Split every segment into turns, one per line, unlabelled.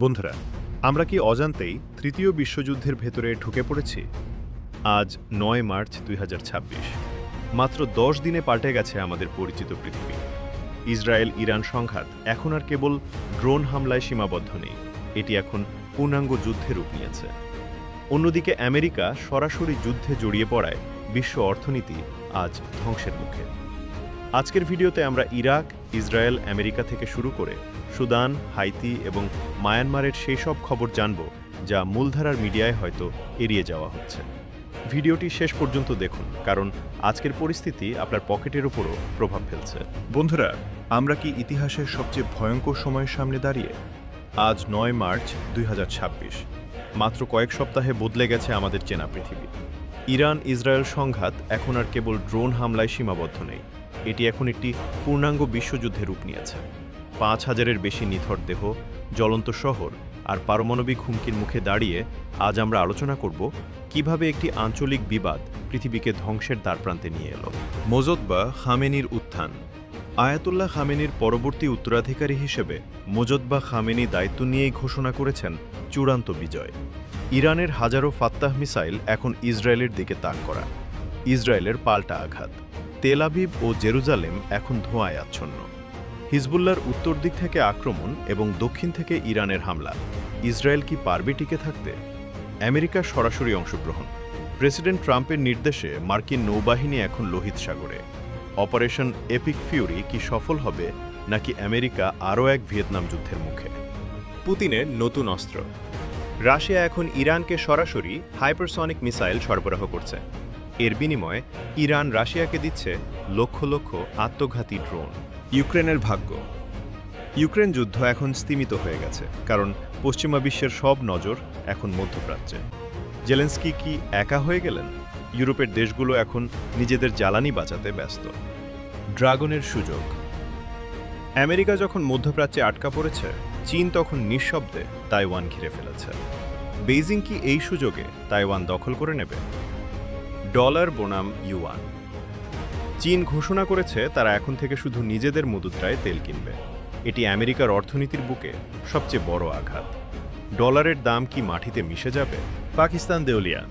বন্ধুরা, আমরা কি অজান্তেই তৃতীয় বিশ্বযুদ্ধের ভেতরে ঢুকে পড়েছি? আজ ৯ মার্চ ২০২৬। মাত্র ১০ দিনে পাল্টে গেছে আমাদের পরিচিত পৃথিবী। ইসরায়েল ইরান সংঘাত এখন আর কেবল ড্রোন হামলায় সীমাবদ্ধ নেই, এটি এখন পূর্ণাঙ্গ যুদ্ধে রূপ নিয়েছে। অন্যদিকে আমেরিকা সরাসরি যুদ্ধে জড়িয়ে পড়ায় বিশ্ব অর্থনীতি আজ ধ্বংসের মুখে। আজকের ভিডিওতে আমরা ইরাক, ইসরায়েল, আমেরিকা থেকে শুরু করে সুদান, হাইতি এবং মায়ানমারের সেই সব খবর জানব যা মূলধারার মিডিয়ায় হয়তো এড়িয়ে যাওয়া হচ্ছে। ভিডিওটি শেষ পর্যন্ত দেখুন, কারণ আজকের পরিস্থিতি আপনার পকেটের উপরও প্রভাব ফেলছে। বন্ধুরা, আমরা কি ইতিহাসের সবচেয়ে ভয়ঙ্কর সময়ের সামনে দাঁড়িয়ে? আজ ৯ মার্চ ২০২৬। মাত্র কয়েক সপ্তাহে বদলে গেছে আমাদের চেনা পৃথিবী। ইরান ইসরায়েল সংঘাত এখন আর কেবল ড্রোন হামলায় সীমাবদ্ধ নেই, এটি এখন একটি পূর্ণাঙ্গ বিশ্বযুদ্ধে রূপ নিয়েছে। ৫,০০০-এর বেশি নিথর দেহ, জ্বলন্ত শহর আর পারমাণবিক হুমকির মুখে দাঁড়িয়ে আজ আমরা আলোচনা করব কিভাবে একটি আঞ্চলিক বিবাদ পৃথিবীকে ধ্বংসের দ্বারপ্রান্তে নিয়ে এলো। মোজতবা খামেনির উত্থান। আয়াতুল্লাহ খামেনির পরবর্তী উত্তরাধিকারী হিসেবে মোজতবা খামেনি দায়িত্ব নিয়েই ঘোষণা করেছেন চূড়ান্ত বিজয়। ইরানের হাজারো ফাত্তাহ মিসাইল এখন ইসরায়েলের দিকে তাক করা। ইসরায়েলের পাল্টা আঘাত। তেল আবিব ও জেরুজালেম এখন ধোঁয়ায় আচ্ছন্ন। হিজবুল্লাহর উত্তর দিক থেকে আক্রমণ এবং দক্ষিণ থেকে ইরানের হামলা। ইসরায়েল কি পারবে টিকে থাকতে? আমেরিকার সরাসরি অংশগ্রহণ। প্রেসিডেন্ট ট্রাম্পের নির্দেশে মার্কিন নৌবাহিনী এখন লোহিত সাগরে। অপারেশন এপিক ফিউরি কি সফল হবে, নাকি আমেরিকা আরও এক ভিয়েতনাম যুদ্ধের মুখে? পুতিনের নতুন অস্ত্র। রাশিয়া এখন ইরানকে সরাসরি হাইপারসনিক মিসাইল সরবরাহ করছে। এর বিনিময়ে ইরান রাশিয়াকে দিচ্ছে লক্ষ লক্ষ আত্মঘাতী ড্রোন। ইউক্রেনের ভাগ্য। ইউক্রেন যুদ্ধ এখন স্তিমিত হয়ে গেছে, কারণ পশ্চিমা বিশ্বের সব নজর এখন মধ্যপ্রাচ্যে। জেলেন্সকি কি একা হয়ে গেলেন? ইউরোপের দেশগুলো এখন নিজেদের জ্বালানি বাঁচাতে ব্যস্ত। ড্রাগনের সুযোগ। আমেরিকা যখন মধ্যপ্রাচ্যে আটকা পড়েছে, চীন তখন নিঃশব্দে তাইওয়ান ঘিরে ফেলেছে। বেইজিং কি এই সুযোগে তাইওয়ান দখল করে নেবে? ডলার বনাম ইউয়ান। চীন ঘোষণা করেছে তারা এখন থেকে শুধু নিজেদের মুদ্রায় তেল কিনবে। এটি আমেরিকার অর্থনীতির বুকে সবচেয়ে বড় আঘাত। ডলারের দাম কি মাটিতে মিশে যাবে? পাকিস্তান দেউলিয়া।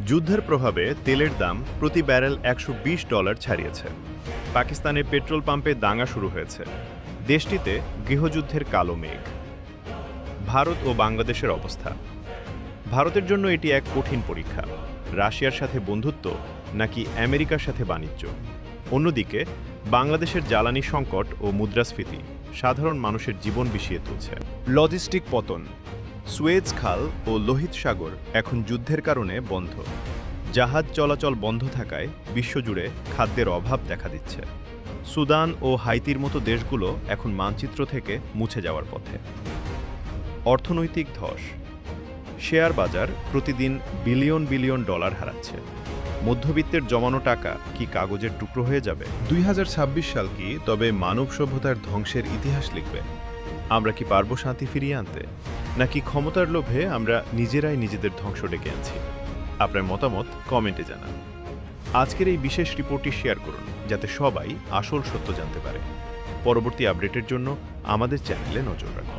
যুদ্ধের প্রভাবে তেলের দাম প্রতি ব্যারেল $120 ছাড়িয়েছে। পাকিস্তানে পেট্রোল পাম্পে দাঙ্গা শুরু হয়েছে। দেশটিতে গৃহযুদ্ধের কালো মেঘ। ভারত ও বাংলাদেশের অবস্থা। ভারতের জন্য এটি এক কঠিন পরীক্ষা। রাশিয়ার সাথে বন্ধুত্ব নাকি আমেরিকার সাথে বাণিজ্য? অন্যদিকে বাংলাদেশের জ্বালানি সংকট ও মুদ্রাস্ফীতি সাধারণ মানুষের জীবন বিষিয়ে তুলছে। লজিস্টিক পতন। সুয়েজ খাল ও লোহিত সাগর এখন যুদ্ধের কারণে বন্ধ। জাহাজ চলাচল বন্ধ থাকায় বিশ্বজুড়ে খাদ্যের অভাব দেখা দিচ্ছে। সুদান ও হাইতির মতো দেশগুলো এখন মানচিত্র থেকে মুছে যাওয়ার পথে। অর্থনৈতিক ধস। শেয়ার বাজার প্রতিদিন বিলিয়ন বিলিয়ন ডলার হারাচ্ছে। মধ্যবিত্তের জমানো টাকা কি কাগজের টুকরো হয়ে যাবে? ২০২৬ সাল কি তবে মানব সভ্যতার ধ্বংসের ইতিহাস লিখবে? আমরা কি পারব শান্তি ফিরিয়ে আনতে, নাকি ক্ষমতার লোভে আমরা নিজেরাই নিজেদের ধ্বংস ডেকে আনছি? আপনার মতামত কমেন্টে জানান। আজকের এই বিশেষ রিপোর্টটি শেয়ার করুন, যাতে সবাই আসল সত্য জানতে পারে। পরবর্তী আপডেটের জন্য আমাদের চ্যানেলে নজর রাখুন।